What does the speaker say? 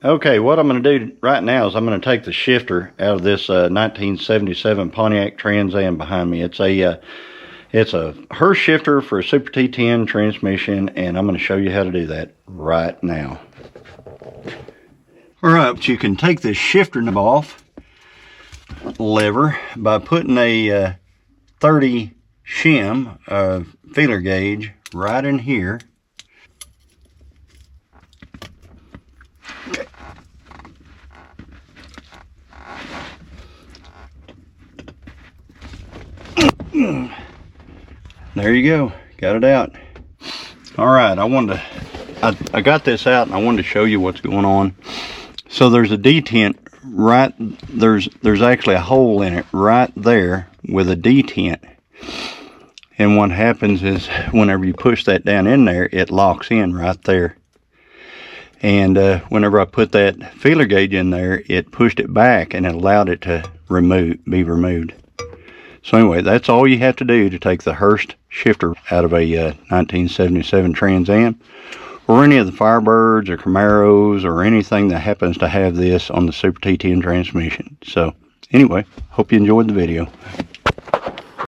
Okay, what I'm going to do right now is I'm going to take the shifter out of this 1977 Pontiac Trans Am behind me. It's a Hurst shifter for a Super T10 transmission, and I'm going to show you how to do that right now. Alright, you can take this shifter knob off lever by putting a 30 shim feeler gauge right in here. Okay. There you go, got it out. All right, I got this out and I wanted to show you what's going on. So there's a detent right, there's actually a hole in it right there with a detent. And what happens is whenever you push that down in there, it locks in right there. And whenever I put that feeler gauge in there, it pushed it back and it allowed it to be removed. So anyway, that's all you have to do to take the Hurst shifter out of a 1977 Trans Am, or any of the Firebirds or Camaros or anything that happens to have this on the Super T10 transmission. So anyway, hope you enjoyed the video.